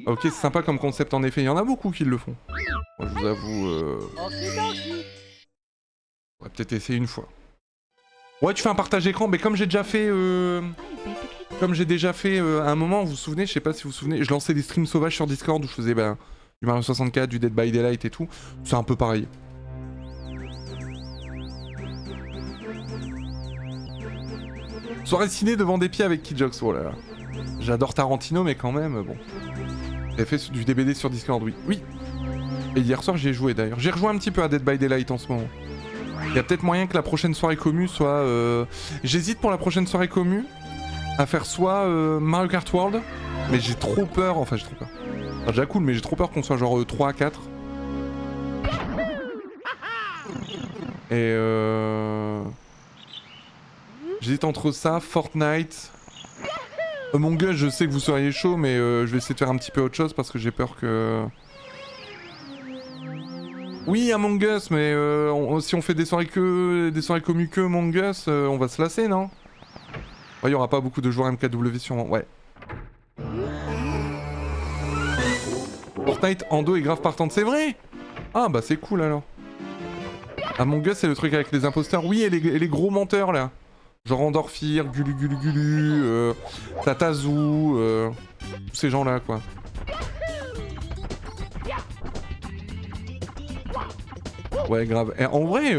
Ok, c'est sympa comme concept en effet, il y en a beaucoup qui le font. Moi je vous avoue... On va peut-être essayer une fois. Ouais, tu fais un partage écran, mais comme j'ai déjà fait... Comme j'ai déjà fait à un moment, vous vous souvenez, je sais pas si vous vous souvenez, je lançais des streams sauvages sur Discord où je faisais du Mario 64, du Dead by Daylight et tout. C'est un peu pareil. Soirée ciné devant des pieds avec Kidjox, oh là là. J'adore Tarantino, mais quand même, bon. J'ai fait du DBD sur Discord, oui. Oui. Et hier soir, j'y ai joué d'ailleurs. J'ai rejoint un petit peu à Dead by Daylight en ce moment. Il y a peut-être moyen que la prochaine soirée commu soit... J'hésite pour la prochaine soirée commu à faire soit Mario Kart World, mais j'ai trop peur, enfin j'ai trop peur. Enfin, déjà cool, mais j'ai trop peur qu'on soit genre 3 à 4. Et j'hésite entre ça, Fortnite... Among Us, je sais que vous seriez chaud, mais je vais essayer de faire un petit peu autre chose parce que j'ai peur que... Oui, Among Us, mais si on fait des soirées communes que Among Us, on va se lasser, non? Il y aura pas beaucoup de joueurs MKW sûrement, ouais. Fortnite en dos est grave partante, c'est vrai? Ah bah c'est cool alors. Among Us c'est le truc avec les imposteurs, oui, et les gros menteurs là. Genre Endorphir, Gulu Gulu Gulu, Tatazu, tous ces gens là quoi. Ouais grave. Et en vrai,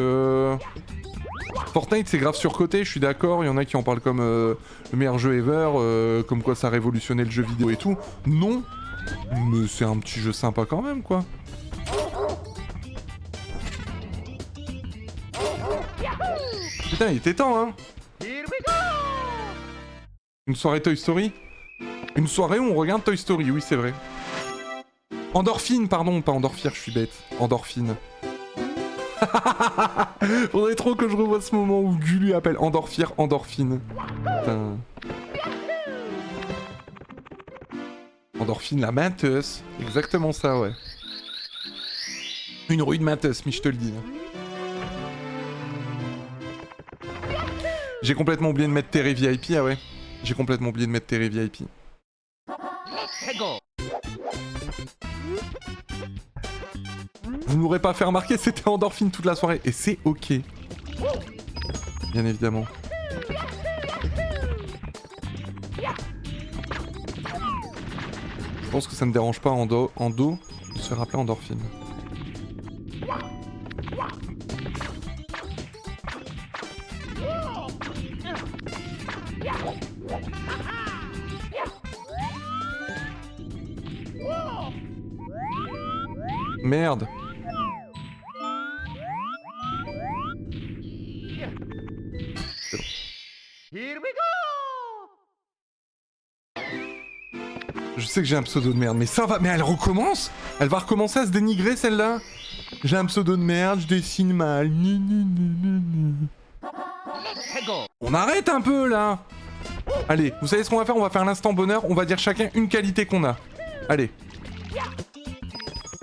Fortnite c'est grave surcoté, je suis d'accord, il y en a qui en parlent comme le meilleur jeu ever, comme quoi ça a révolutionné le jeu vidéo et tout. Non, mais c'est un petit jeu sympa quand même quoi. Putain il était temps hein. Une soirée Toy Story? Une soirée où on regarde Toy Story, oui c'est vrai. Endorphine, pardon, pas Endorphir, je suis bête. Endorphine. Faudrait trop que je revoie ce moment où Gulu appelle Endorphir, Endorphine. Putain. Endorphine, la menteuse. Exactement ça, ouais. Une rude menteuse, mais je te le dis. J'ai complètement oublié de mettre Terry VIP, ah ouais. J'ai complètement oublié de mettre Terry VIP. Vous ne m'aurez pas fait remarquer, c'était Endorphine toute la soirée. Et c'est ok. Bien évidemment. Je pense que ça ne dérange pas en dos de se rappeler Endorphine. Merde. Je sais que j'ai un pseudo de merde, mais ça va... Mais elle recommence? Elle va recommencer à se dénigrer, celle-là? J'ai un pseudo de merde, je dessine mal. On arrête un peu, là. Allez, vous savez ce qu'on va faire? On va faire l'instant bonheur, on va dire chacun une qualité qu'on a. Allez.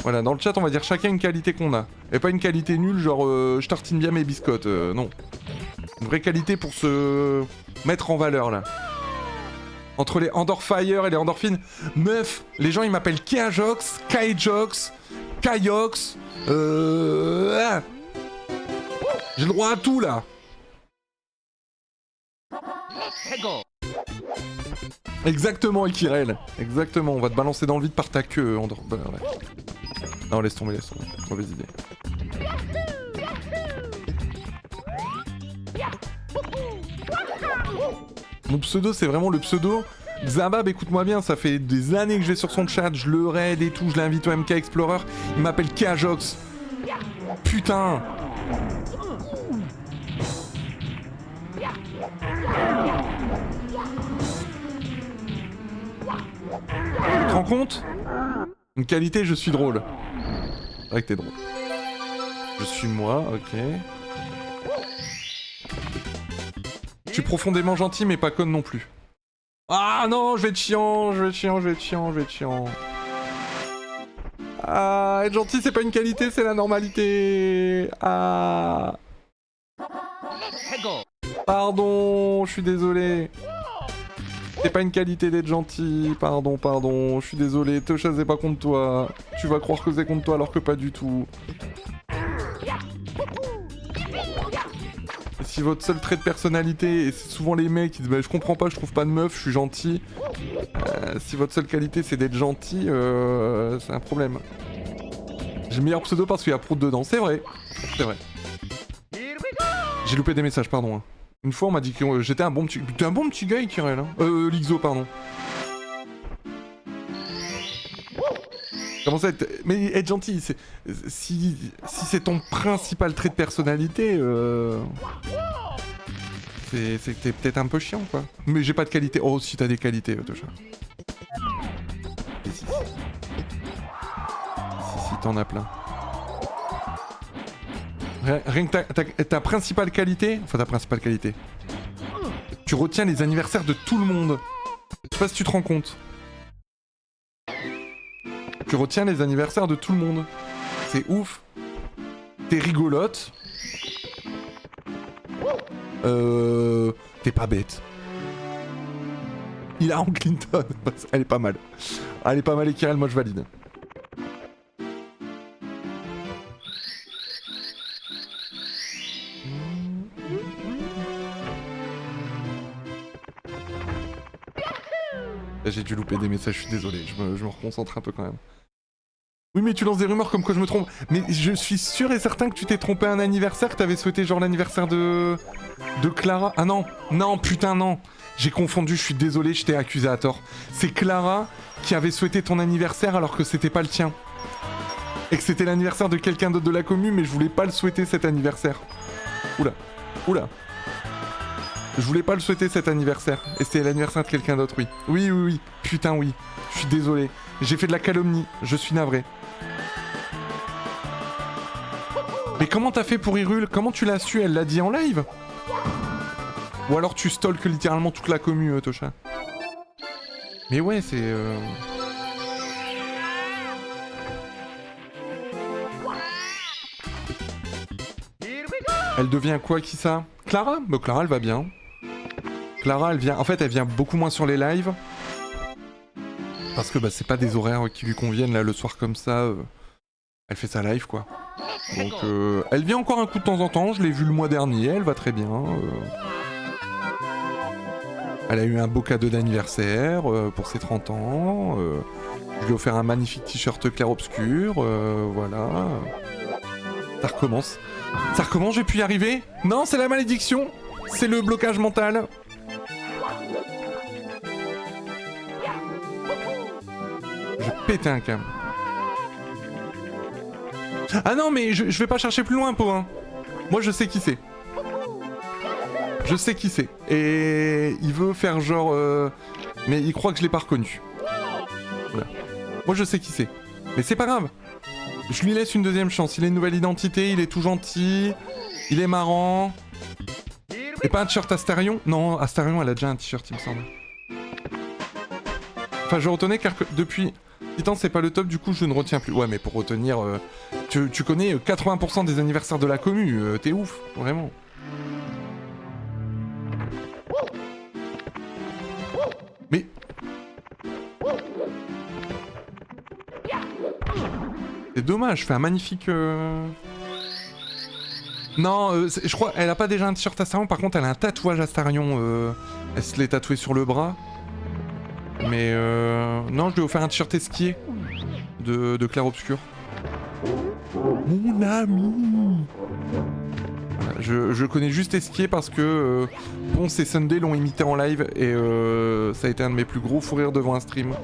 Voilà, dans le chat, on va dire chacun une qualité qu'on a. Et pas une qualité nulle, genre je tartine bien mes biscottes, non. Une vraie qualité pour se mettre en valeur, là. Entre les Endorfire et les Endorphines. Meuf, les gens ils m'appellent Kajox, Kaijox, Kaiox. J'ai le droit à tout là. Exactement, Ikirel. Exactement, on va te balancer dans le vide par ta queue, Andor. Bah, ouais. Non, laisse tomber, laisse tomber. Mauvaise idée. Mon pseudo, c'est vraiment le pseudo. Zabab, écoute-moi bien, ça fait des années que je vais sur son chat, je le raid et tout, je l'invite au MK Explorer. Il m'appelle Kajox. Putain. Tu te rends compte? Une qualité, je suis drôle. C'est vrai que t'es drôle. Je suis moi, ok. Je suis profondément gentil, mais pas conne non plus. Ah non, je vais être chiant, je vais être chiant, je vais être chiant, je vais être chiant. Ah, être gentil, c'est pas une qualité, c'est la normalité. Ah. Pardon, je suis désolé. C'est pas une qualité d'être gentil, pardon, je suis désolé, Tosha c'est pas contre toi. Tu vas croire que c'est contre toi alors que pas du tout. Et si votre seul trait de personnalité, et c'est souvent les mecs qui disent bah, je comprends pas, je trouve pas de meuf, je suis gentil. Si votre seule qualité c'est d'être gentil, c'est un problème. J'ai le meilleur pseudo parce qu'il y a Prout dedans, c'est vrai. C'est vrai. J'ai loupé des messages, pardon. Hein. Une fois on m'a dit que j'étais un bon petit... T'es un bon petit gars, Kirel. Hein. Lixo, pardon. Comment ça être... Mais être gentil, c'est... Si c'est ton principal trait de personnalité, c'est que t'es peut-être un peu chiant, quoi. Mais j'ai pas de qualité. Oh, si t'as des qualités, Tosha. Si, t'en as plein. Rien que ta principale qualité, enfin ta principale qualité, tu retiens les anniversaires de tout le monde. Je sais pas si tu te rends compte. Tu retiens les anniversaires de tout le monde. C'est ouf. T'es rigolote. T'es pas bête. Hillary Clinton. Elle est pas mal. Elle est pas mal et Kirel, moi je valide. J'ai dû louper des messages, je suis désolé, je me reconcentre un peu quand même. Oui mais tu lances des rumeurs comme quoi je me trompe. Mais je suis sûr et certain que tu t'es trompé un anniversaire, que t'avais souhaité genre l'anniversaire de Clara. Ah non, non putain non. J'ai confondu, je suis désolé, je t'ai accusé à tort. C'est Clara qui avait souhaité ton anniversaire alors que c'était pas le tien. Et que c'était l'anniversaire de quelqu'un d'autre de la commune mais je voulais pas le souhaiter cet anniversaire. Oula, oula. Je voulais pas le souhaiter cet anniversaire. Et c'était l'anniversaire de quelqu'un d'autre, oui. Oui, oui, oui. Putain, oui. Je suis désolé. J'ai fait de la calomnie. Je suis navré. Mais comment t'as fait pour Hyrule? Comment tu l'as su? Elle l'a dit en live? Ou alors tu stalkes littéralement toute la commu, Tosha? Mais ouais, c'est... Elle devient quoi, qui ça? Clara? Bah Clara, elle va bien. Clara, elle vient... En fait, elle vient beaucoup moins sur les lives. Parce que bah, c'est pas des horaires qui lui conviennent, là, le soir comme ça. Elle fait sa live, quoi. Donc, elle vient encore un coup de temps en temps. Je l'ai vue le mois dernier, elle va très bien. Elle a eu un beau cadeau d'anniversaire pour ses 30 ans. Je lui ai offert un magnifique t-shirt clair-obscur. Voilà. Ça recommence. Ça recommence, j'ai pu y arriver? Non, c'est la malédiction. C'est le blocage mental. Je pétais un câble. Ah non, mais je vais pas chercher plus loin, Po. Hein. Moi, je sais qui c'est. Je sais qui c'est. Et il veut faire genre... Mais il croit que je l'ai pas reconnu. Voilà. Moi, je sais qui c'est. Mais c'est pas grave. Je lui laisse une deuxième chance. Il a une nouvelle identité, il est tout gentil. Il est marrant. Et pas un t-shirt Astarion? Non, Astarion, elle a déjà un t-shirt, il me semble. Enfin, je retenais car depuis... Titan, c'est pas le top, du coup, je ne retiens plus. Ouais, mais pour retenir... Tu connais 80% des anniversaires de la commu. T'es ouf, vraiment. Mais... C'est dommage, je fais un magnifique... Non, je crois, elle a pas déjà un t-shirt Astarion, par contre elle a un tatouage Astarion, elle se l'est tatoué sur le bras. Mais non, je lui ai offert un t-shirt esquier de clair-obscur. Mon ami. Voilà, je connais juste Esquier parce que Ponce et Sunday l'ont imité en live et ça a été un de mes plus gros fous rires devant un stream.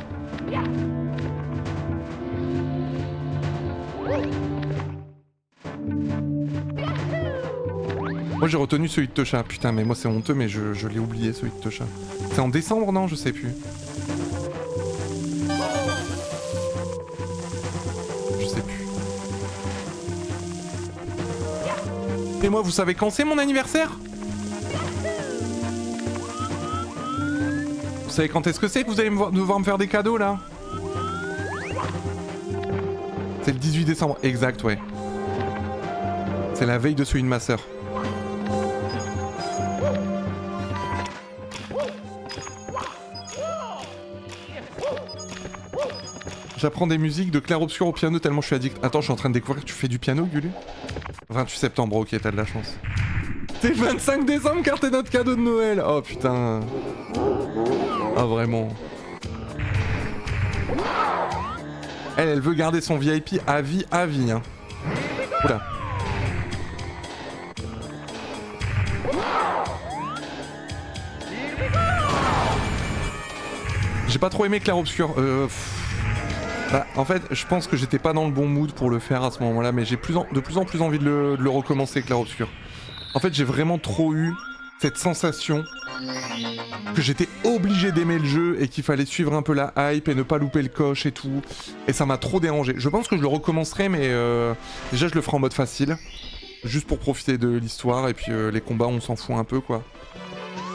Moi j'ai retenu celui de Tosha, putain mais moi c'est honteux mais je l'ai oublié celui de Tosha. C'est en décembre non? Je sais plus. Je sais plus. Et moi vous savez quand c'est mon anniversaire? Vous savez quand est-ce que c'est que vous allez devoir me faire des cadeaux là? C'est le 18 décembre, exact ouais. C'est la veille de celui de ma sœur. J'apprends des musiques de clair-obscur au piano tellement je suis addict. Attends, je suis en train de découvrir que tu fais du piano, Gulu. 28 septembre, ok, t'as de la chance. C'est 25 décembre car t'es notre cadeau de Noël. Oh putain. Ah vraiment. Elle veut garder son VIP à vie, hein. Oula. J'ai pas trop aimé clair-obscur. Bah, en fait, je pense que j'étais pas dans le bon mood pour le faire à ce moment-là, mais j'ai de plus en plus envie de le recommencer, clair-obscur. En fait, j'ai vraiment trop eu cette sensation que j'étais obligé d'aimer le jeu et qu'il fallait suivre un peu la hype et ne pas louper le coche et tout. Et ça m'a trop dérangé. Je pense que je le recommencerai, mais déjà je le ferai en mode facile. Juste pour profiter de l'histoire, et puis les combats on s'en fout un peu quoi.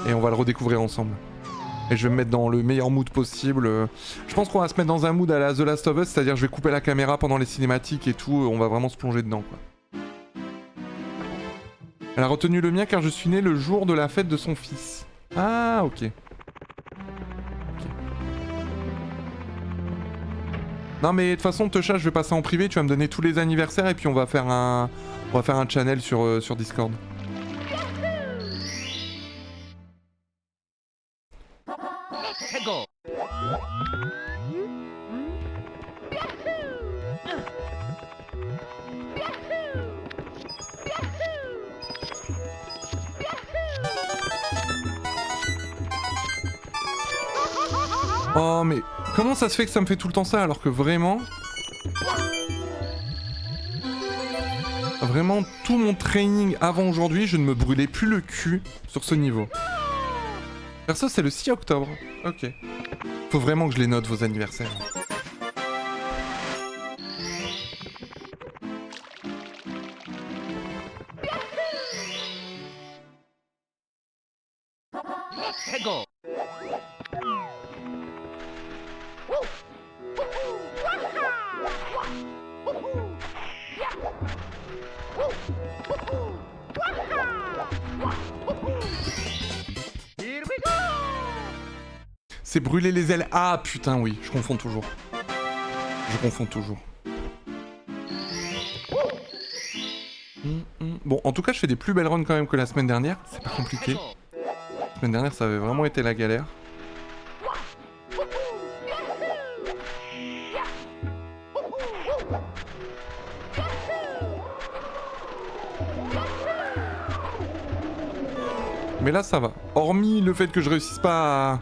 Et on va le redécouvrir ensemble. Et je vais me mettre dans le meilleur mood possible. Je pense qu'on va se mettre dans un mood à la The Last of Us, c'est-à-dire je vais couper la caméra pendant les cinématiques et tout, on va vraiment se plonger dedans quoi. Elle a retenu le mien car je suis né le jour de la fête de son fils. Ah, ok. Non mais de toute façon, Techa, je vais passer en privé, tu vas me donner tous les anniversaires et puis on va faire un channel sur Discord. Oh mais comment ça se fait que ça me fait tout le temps ça alors que vraiment... Vraiment tout mon training avant aujourd'hui, je ne me brûlais plus le cul sur ce niveau. Perso c'est le 6 octobre. Ok. Faut vraiment que je les note vos anniversaires. C'est brûler les ailes. Ah putain oui, je confonds toujours. Bon, en tout cas, je fais des plus belles runs quand même que la semaine dernière. C'est pas compliqué. La semaine dernière, ça avait vraiment été la galère. Mais là, ça va. Hormis le fait que je réussisse pas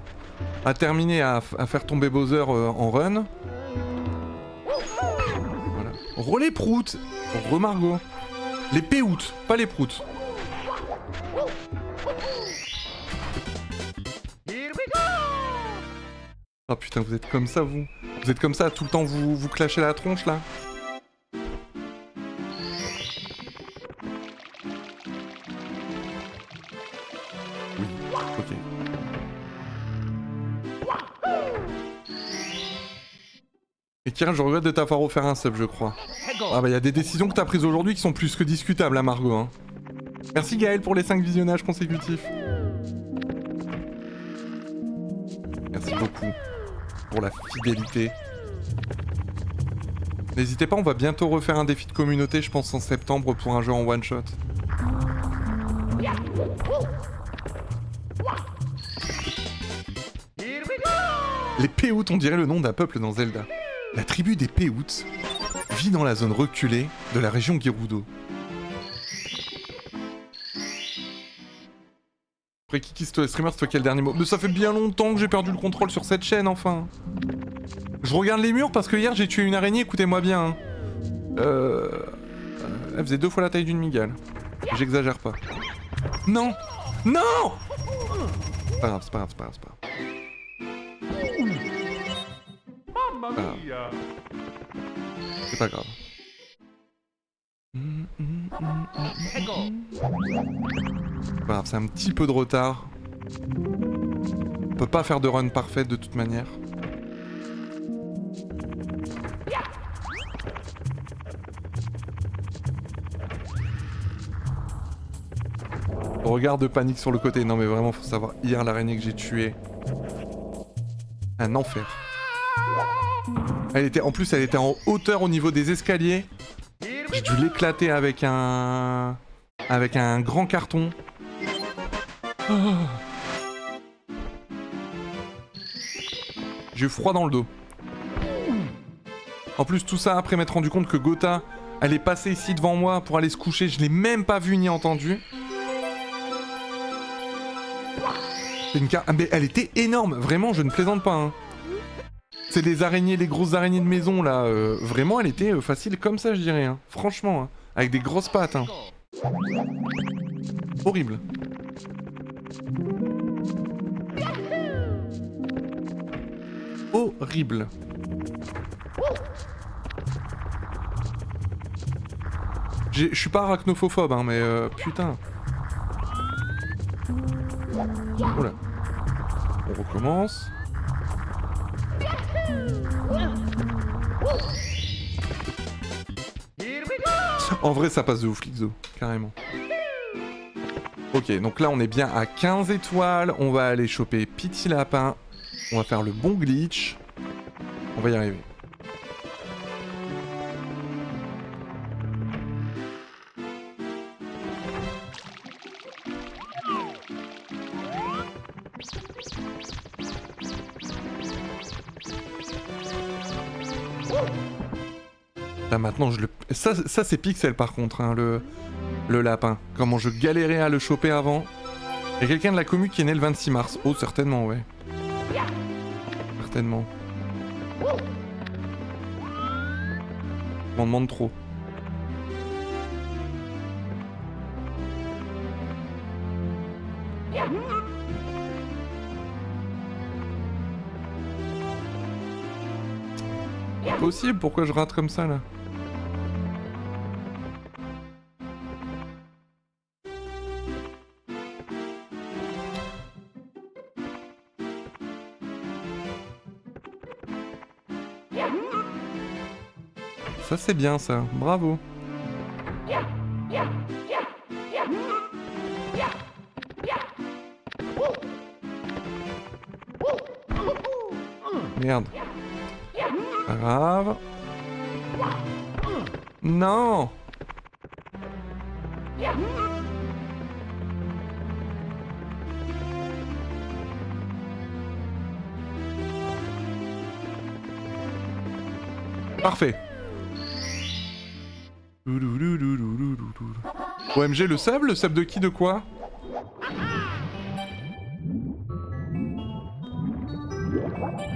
à terminer à faire tomber Bowser en run. Voilà. Relais prout. Remargot. Les péoutes, pas les proutes. Oh putain, vous êtes comme ça, vous. Vous êtes comme ça, tout le temps vous clashez la tronche, là. Oui, ok. Et tiens, je regrette de t'avoir offert un sub, je crois. Ah bah, il y a des décisions que t'as prises aujourd'hui qui sont plus que discutables, hein, Margot. Hein. Merci Gaël pour les 5 visionnages consécutifs. Merci beaucoup pour la fidélité. N'hésitez pas, on va bientôt refaire un défi de communauté, je pense en septembre, pour un jeu en one shot. Les Péoutes, on dirait le nom d'un peuple dans Zelda. La tribu des Péoutes vit dans la zone reculée de la région Gerudo. Après Kiki, c'est toi le streamer, c'est toi qui as le dernier mot. Mais ça fait bien longtemps que j'ai perdu le contrôle sur cette chaîne, enfin. Je regarde les murs parce que hier j'ai tué une araignée, écoutez-moi bien. Hein. Elle faisait 2 fois la taille d'une migale. J'exagère pas. Non. Non. C'est pas grave, c'est pas grave, c'est pas grave, c'est pas grave. C'est pas grave. Voilà, c'est un petit peu de retard. On peut pas faire de run parfaite de toute manière. Regard de panique sur le côté. Non mais vraiment, faut savoir, hier l'araignée que j'ai tuée. Un enfer. En plus, elle était en hauteur au niveau des escaliers. J'ai dû l'éclater avec un grand carton. Oh. J'ai eu froid dans le dos. En plus, tout ça après m'être rendu compte que Gotha, elle est passée ici devant moi pour aller se coucher. Je l'ai même pas vue ni entendue. C'est une carte... Ah, mais elle était énorme, vraiment, je ne plaisante pas. Hein. C'est des araignées, les grosses araignées de maison là. Vraiment, elle était facile comme ça, je dirais. Hein. Franchement, hein. Avec des grosses pattes. Hein. Horrible. Horrible. Je suis pas arachnophobe, hein, mais putain. Voilà. On recommence. En vrai, ça passe de ouf, Lixo, carrément. Ok, donc là, on est bien à 15 étoiles. On va aller choper Petit Lapin. On va faire le bon glitch. On va y arriver. Là maintenant je le... Ça c'est Pixel par contre, hein, le lapin. Comment je galérais à le choper avant. Il y a quelqu'un de la commu qui est né le 26 mars. Oh certainement ouais. Certainement. On m'en demande trop. C'est possible, pourquoi je rate comme ça là? Ça c'est bien ça, bravo. Merde. Pas grave. Non. Parfait. OMG, le sub de qui, de quoi?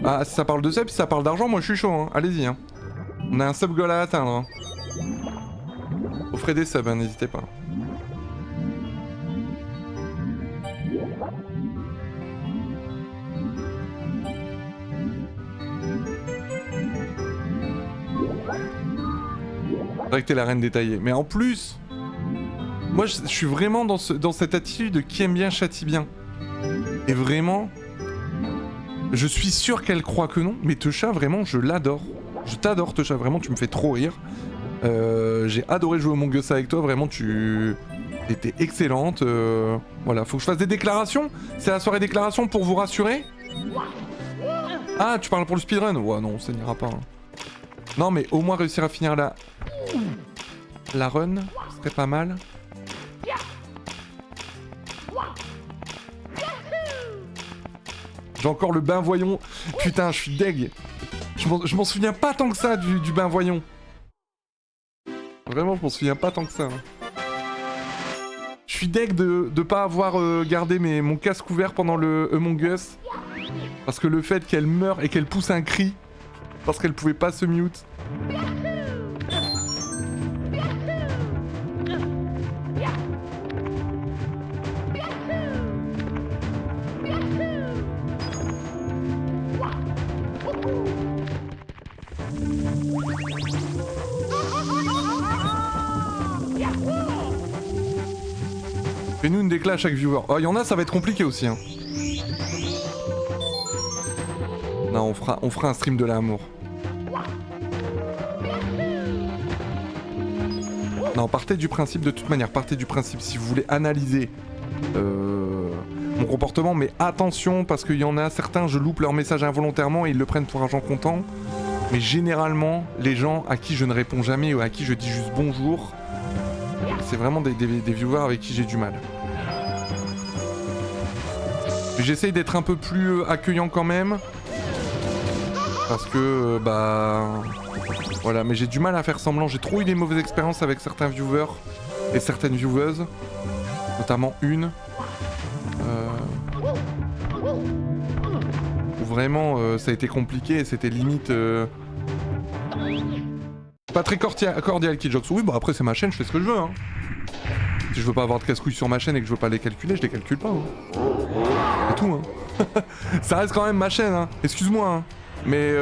Ah, si ça parle de sub, si ça parle d'argent, moi je suis chaud, hein. Allez-y, hein. On a un sub goal à atteindre. Hein. Offrez des subs, hein, n'hésitez pas. C'est vrai que t'es la reine détaillée. Mais en plus, moi je suis vraiment dans cette attitude de qui aime bien châtie bien. Et vraiment, je suis sûr qu'elle croit que non, mais Techa, vraiment, je l'adore. Je t'adore, Techa, vraiment, tu me fais trop rire. J'ai adoré jouer au Among Us avec toi, vraiment, tu étais excellente. Voilà, faut que je fasse des déclarations. C'est la soirée déclaration pour vous rassurer. Ah, tu parles pour le speedrun? Ouais, non, ça n'ira pas. Hein. Non, mais au moins réussir à finir la run, ce serait pas mal. J'ai encore le bain voyant. Putain, je suis deg. Je m'en souviens pas tant que ça du bain voyant. Vraiment, je m'en souviens pas tant que ça. Je suis deg de pas avoir gardé mon casque ouvert pendant le Among Us. Parce que le fait qu'elle meure et qu'elle pousse un cri, parce qu'elle pouvait pas se mute. Fais-nous une décla à chaque viewer. Oh, il y en a, ça va être compliqué aussi. Hein. Non, on fera un stream de l'amour. Non, partez du principe, de toute manière, partez du principe, si vous voulez analyser... mon comportement, mais attention parce qu'il y en a certains, je loupe leur message involontairement et ils le prennent pour argent comptant. Mais généralement, les gens à qui je ne réponds jamais ou à qui je dis juste bonjour, c'est vraiment des viewers avec qui j'ai du mal. Mais j'essaye d'être un peu plus accueillant quand même. Parce que, voilà, mais j'ai du mal à faire semblant. J'ai trop eu des mauvaises expériences avec certains viewers et certaines vieweuses. Notamment une. Où vraiment, ça a été compliqué et c'était limite... Pas très cordial, Kidjox. Oui, bah après c'est ma chaîne, je fais ce que je veux. Hein. Si je veux pas avoir de casse-couilles sur ma chaîne et que je veux pas les calculer, je les calcule pas. Hein. C'est tout. Hein. Ça reste quand même ma chaîne. Hein. Excuse-moi. Hein. Mais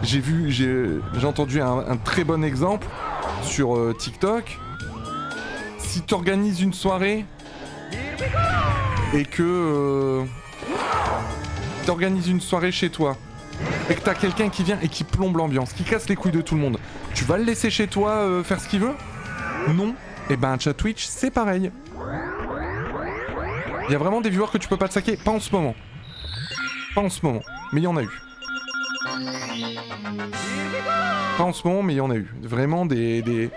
j'ai entendu un très bon exemple sur TikTok. Si t'organises une soirée et que t'organises une soirée chez toi et que t'as quelqu'un qui vient et qui plombe l'ambiance, qui casse les couilles de tout le monde, tu vas le laisser chez toi faire ce qu'il veut? Non. Et ben un chat Twitch, c'est pareil. Il y a vraiment des viewers que tu peux pas te saquer, pas en ce moment. Pas en ce moment, mais il y en a eu. Pas en ce moment, mais il y en a eu. Vraiment des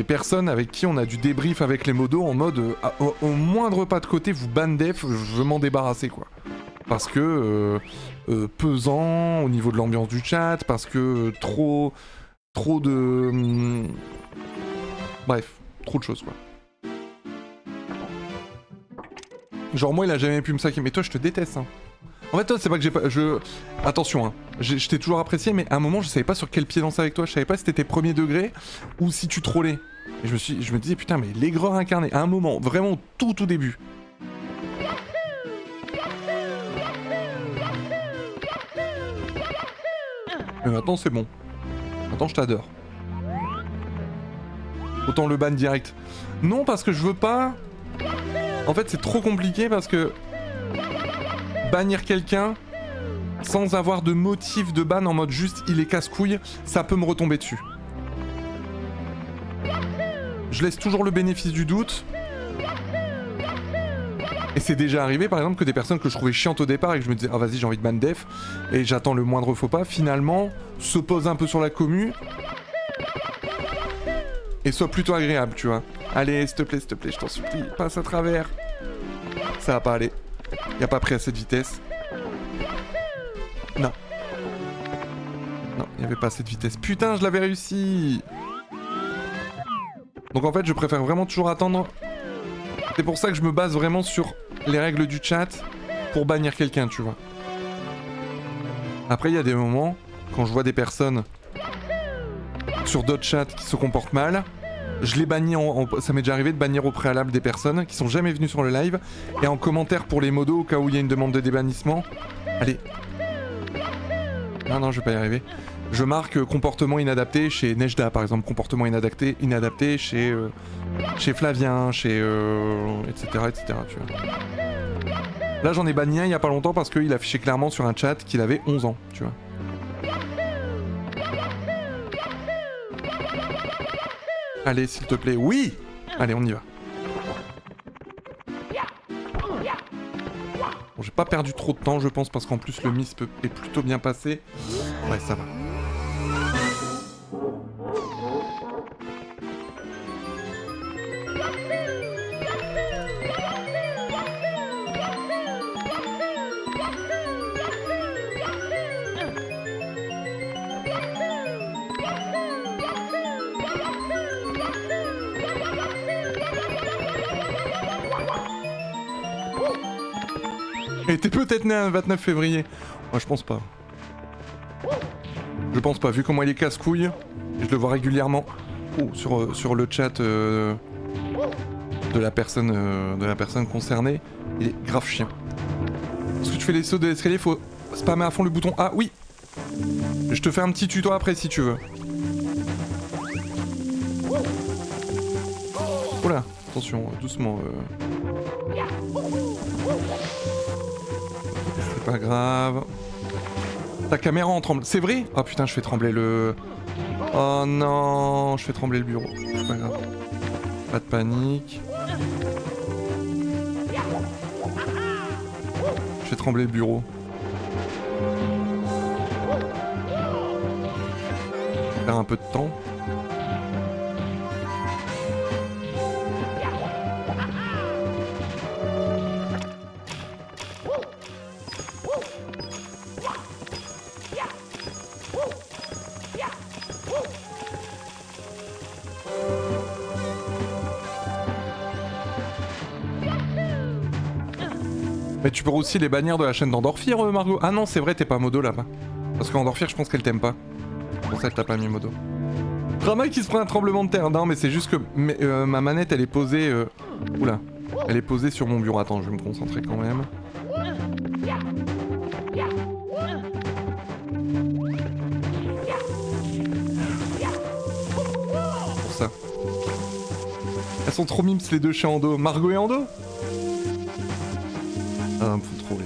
personnes avec qui on a du débrief avec les modos en mode au moindre pas de côté, vous ban def, je veux m'en débarrasser quoi. Parce que pesant au niveau de l'ambiance du chat, parce que trop de... bref, trop de choses quoi. Genre moi il a jamais pu me saquer, mais toi je te déteste hein. En fait toi c'est pas que j'ai pas... Attention hein, je t'ai toujours apprécié mais à un moment je savais pas sur quel pied danser avec toi, je savais pas si t'étais premier degré ou si tu trollais. Et je me disais putain mais l'aigreur incarné, à un moment, vraiment tout début. Mais maintenant c'est bon. Maintenant je t'adore. Autant le ban direct. Non parce que je veux pas... En fait c'est trop compliqué parce que... Bannir quelqu'un sans avoir de motif de ban en mode juste il est casse-couille, ça peut me retomber dessus. Je laisse toujours le bénéfice du doute. Et c'est déjà arrivé par exemple que des personnes que je trouvais chiantes au départ et que je me disais ah vas-y j'ai envie de ban def et j'attends le moindre faux pas, finalement se pose un peu sur la commu et soit plutôt agréable tu vois. Allez s'il te plaît je t'en supplie, passe à travers. Ça va pas aller. Y a pas pris assez de vitesse. Non. Non, y avait pas assez de vitesse. Putain je l'avais réussi. Donc en fait je préfère vraiment toujours attendre. C'est pour ça que je me base vraiment sur les règles du chat pour bannir quelqu'un, tu vois. Après, il y a des moments, quand je vois des personnes sur d'autres chats qui se comportent mal, je les bannis ça m'est déjà arrivé de bannir au préalable des personnes qui sont jamais venues sur le live, et en commentaire pour les modos, au cas où il y a une demande de débannissement. Allez. Non, je vais pas y arriver. Je marque comportement inadapté chez Nejda par exemple, comportement inadapté chez Flavien, chez etc tu vois. Là j'en ai banni un il y a pas longtemps parce qu'il affichait clairement sur un chat qu'il avait 11 ans, tu vois. Allez s'il te plaît, oui. Allez on y va. Bon j'ai pas perdu trop de temps je pense parce qu'en plus le MISP est plutôt bien passé. Ouais ça va. Et t'es peut-être né un 29 février. Moi je pense pas. Je pense pas, vu comment il est casse-couille, je le vois régulièrement sur le chat de la personne concernée, il est grave chien. Parce que tu fais les sauts de l'escalier, faut spammer à fond le bouton A, oui. Je te fais un petit tuto après si tu veux. Oula, attention, doucement. C'est pas grave. Ta caméra en tremble. C'est vrai? Oh putain, je fais trembler le... Oh non, je fais trembler le bureau. C'est pas grave. Pas de panique. fais trembler le bureau. Faire un peu de temps. Mais tu peux aussi les bannir de la chaîne d'Endorphir, Margot. Ah non, c'est vrai, t'es pas modo là-bas. Parce qu'Endorphir, je pense qu'elle t'aime pas. C'est pour ça qu'elle t'a pas mis modo. Drama qui se prend un tremblement de terre. Non, mais c'est juste que ma manette, elle est posée... Oula. Elle est posée sur mon bureau. Attends, je vais me concentrer quand même. Pour ça. Elles sont trop mimes les deux chez Ando. Margot et Ando. Ah, me faut trop rire.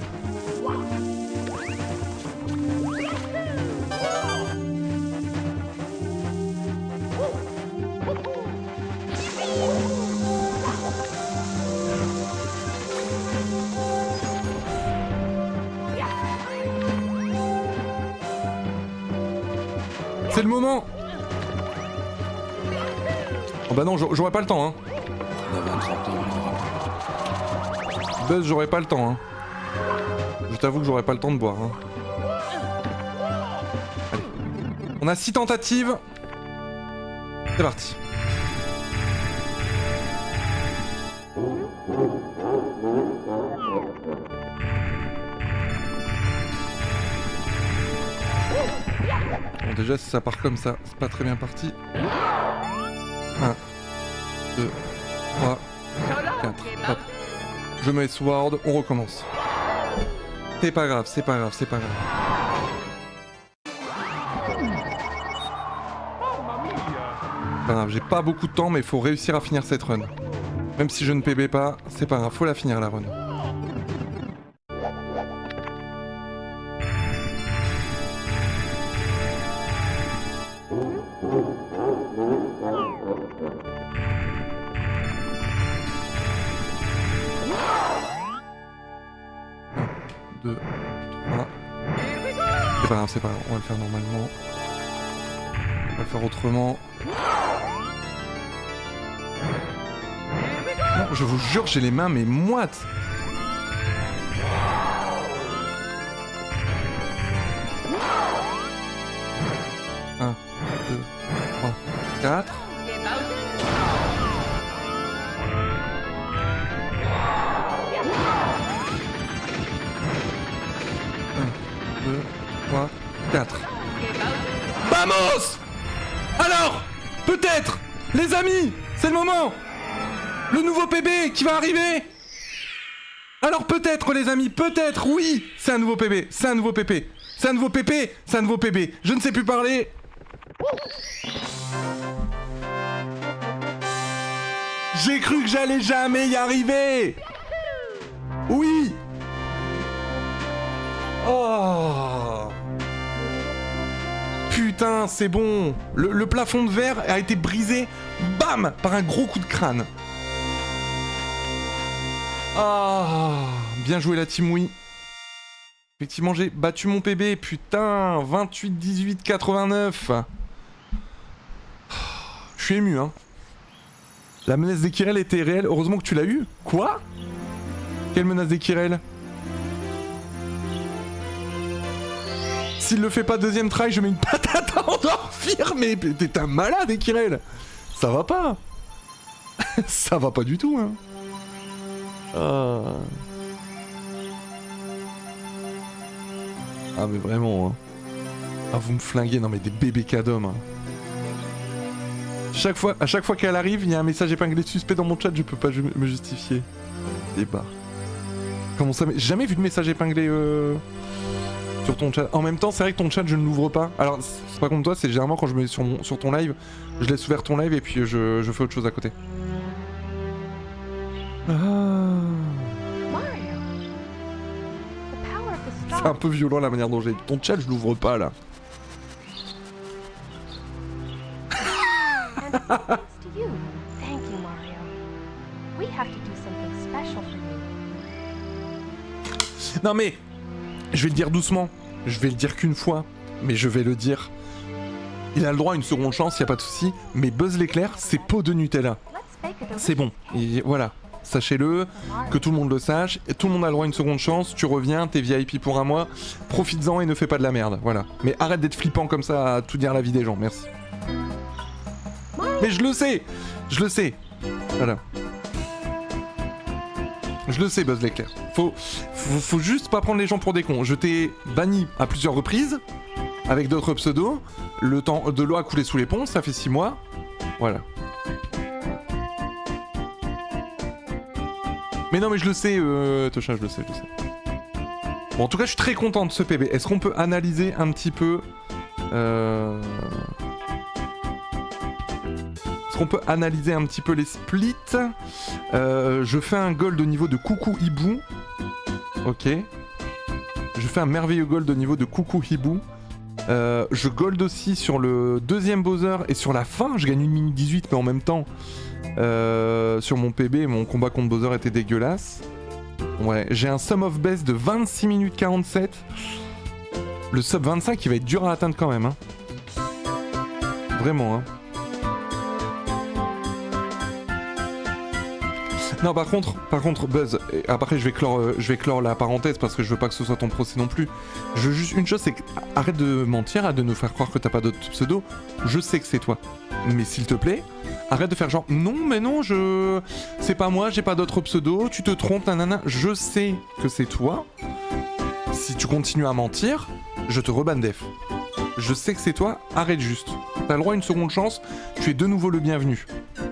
C'est le moment. Oh bah non, j'aurais pas le temps, hein. Buzz, j'aurais pas le temps, hein. Je t'avoue que j'aurais pas le temps de boire, hein. Allez. On a 6 tentatives. C'est parti. Bon, déjà, si ça part comme ça, c'est pas très bien parti. 1, 2, 3, 4. Hop. Je mets Sword, on recommence. C'est pas grave, c'est pas grave, c'est pas grave. Pas grave, j'ai pas beaucoup de temps, mais il faut réussir à finir cette run. Même si je ne PB pas, c'est pas grave, faut la finir la run. C'est pas grave, on va le faire normalement. On va le faire autrement. Non, je vous jure, j'ai les mains mais moites. Un, 2, 3, 4. Vamos! Alors, peut-être, les amis, c'est le moment. Le nouveau PB qui va arriver. Alors peut-être, les amis, peut-être, oui, c'est un nouveau PB, c'est un nouveau PP, c'est un nouveau PP, c'est un nouveau PB. Je ne sais plus parler. J'ai cru que j'allais jamais y arriver. Oui. Oh. Putain, c'est bon. Le plafond de verre a été brisé, bam, par un gros coup de crâne. Ah, bien joué la team, oui. Effectivement, j'ai battu mon PB, putain, 28, 18, 89. Je suis ému, hein. La menace des Kirel était réelle, heureusement que tu l'as eu. Quoi? Quelle menace des Kirel? S'il le fait pas deuxième try, je mets une patate à Endorphir, mais t'es un malade, Ekirel. Ça va pas. Ça va pas du tout, hein. Ah mais vraiment, hein. Ah vous me flinguez, non mais des bébés cadom, hein. À chaque fois qu'elle arrive, il y a un message épinglé suspect dans mon chat, je peux pas me justifier. Débat. Comment ça? J'ai jamais vu de message épinglé sur ton chat. En même temps, c'est vrai que ton chat, je ne l'ouvre pas. Alors, c'est pas comme toi, c'est généralement quand je me mets sur ton live, je laisse ouvert ton live et puis je fais autre chose à côté. C'est un peu violent la manière dont j'ai... Ton chat, je l'ouvre pas, là. Non mais, je vais le dire doucement, je vais le dire qu'une fois, mais je vais le dire. Il a le droit à une seconde chance, y a pas de souci, mais Buzz l'éclair, c'est pot de Nutella. C'est bon, et voilà. Sachez-le, que tout le monde le sache, et tout le monde a le droit à une seconde chance, tu reviens, t'es VIP pour un mois, profites-en et ne fais pas de la merde, voilà. Mais arrête d'être flippant comme ça à tout dire la vie des gens, merci. Mais je le sais, voilà. Je le sais, Buzz l'éclair. Faut juste pas prendre les gens pour des cons. Je t'ai banni à plusieurs reprises, avec d'autres pseudos, le temps de l'eau a coulé sous les ponts, ça fait 6 mois, voilà. Mais non mais je le sais, Tosha, je le sais. Bon, en tout cas, je suis très content de ce PB. Est-ce qu'on peut analyser un petit peu... Est-ce qu'on peut analyser un petit peu les splits? Je fais un gold au niveau de Coucou Hibou. Ok. Je fais un merveilleux gold au niveau de Coucou Hibou. Je gold aussi sur le deuxième Bowser et sur la fin, je gagne 1 minute 18, mais en même temps... sur mon PB, mon combat contre Bowser était dégueulasse. Ouais, j'ai un sum of best de 26 minutes 47. Le sub 25 il va être dur à atteindre quand même. Hein. Vraiment. Hein. Non, par contre, Buzz, après je vais clore la parenthèse parce que je veux pas que ce soit ton procès non plus. Je veux juste une chose, c'est que arrête de mentir, arrête de nous faire croire que t'as pas d'autres pseudos. Je sais que c'est toi. Mais s'il te plaît, arrête de faire genre non mais non, c'est pas moi, j'ai pas d'autres pseudos, tu te trompes, nanana. Je sais que c'est toi. Si tu continues à mentir, je te rebanne def. Je sais que c'est toi, arrête juste. T'as le droit à une seconde chance, tu es de nouveau le bienvenu.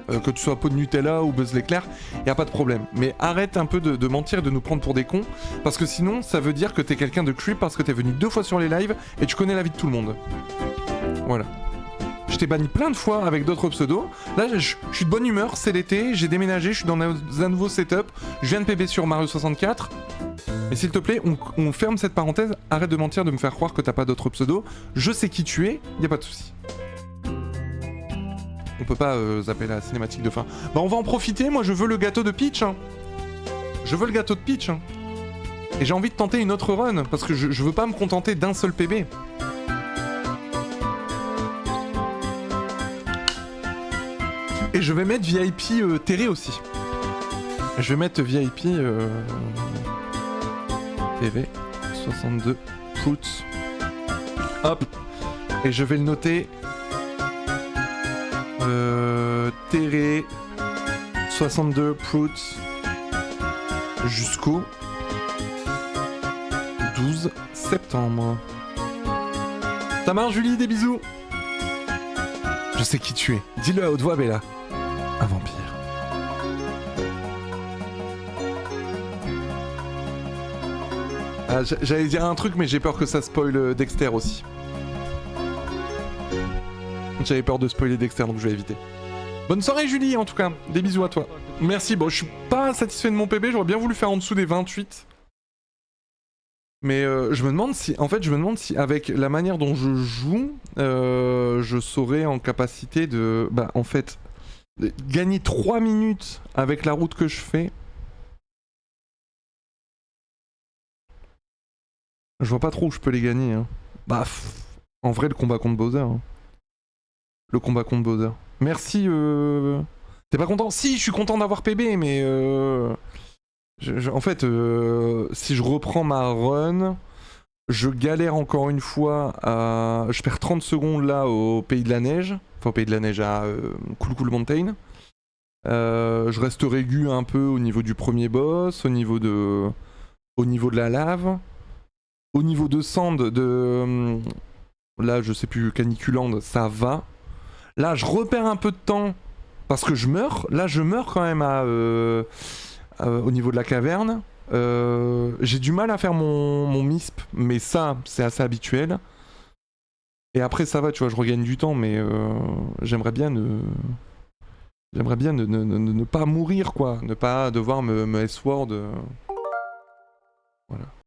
Que tu sois pot de Nutella ou Buzz l'éclair, y a pas de problème. Mais arrête un peu de mentir et de nous prendre pour des cons, parce que sinon ça veut dire que t'es quelqu'un de creep parce que t'es venu 2 fois sur les lives et tu connais la vie de tout le monde. Voilà. Je t'ai banni plein de fois avec d'autres pseudos. Là, je suis de bonne humeur, c'est l'été, j'ai déménagé, je suis dans un nouveau setup. Je viens de PB sur Mario 64. Et s'il te plaît, on ferme cette parenthèse. Arrête de mentir, de me faire croire que t'as pas d'autres pseudos. Je sais qui tu es, y a pas de souci. On peut pas zapper la cinématique de fin. Bah, on va en profiter. Moi, je veux le gâteau de Peach. Hein. Je veux le gâteau de Peach. Hein. Et j'ai envie de tenter une autre run parce que je veux pas me contenter d'un seul PB. Et je vais mettre VIP Terré aussi. Je vais mettre VIP TV 62 Fruits. Hop. Et je vais le noter. Terré 62 Fruits jusqu'au 12 septembre. Ça marche, Julie, des bisous. Je sais qui tu es. Dis-le à haute voix, Bella. Un vampire. Ah, j'allais dire un truc, mais j'ai peur que ça spoil Dexter aussi. J'avais peur de spoiler Dexter, donc je vais éviter. Bonne soirée, Julie, en tout cas. Des bisous à toi. Merci. Bon, je suis pas satisfait de mon PB. J'aurais bien voulu faire en dessous des 28. Mais je me demande si... En fait, je me demande si, avec la manière dont je joue, je serais en capacité de... Bah, en fait... Gagner 3 minutes avec la route que je fais. Je vois pas trop où je peux les gagner. Hein. Bah, en vrai, le combat contre Bowser. Hein. Le combat contre Bowser. Merci. T'es pas content? Si, je suis content d'avoir PB, mais en fait, si je reprends ma run, je galère encore une fois à... Je perds 30 secondes là au Pays de la Neige. Enfin, au Pays de la Neige, à Cool Mountain. Je reste régu un peu au niveau du premier boss, au niveau de la lave. Au niveau de Sand, là, je sais plus, Caniculand, ça va. Là, je repère un peu de temps parce que je meurs. Là, je meurs quand même au niveau de la caverne. J'ai du mal à faire mon MISP, mais ça, c'est assez habituel. Et après, ça va, tu vois, je regagne du temps, mais j'aimerais bien ne pas mourir, quoi. Ne pas devoir me S-word. Voilà.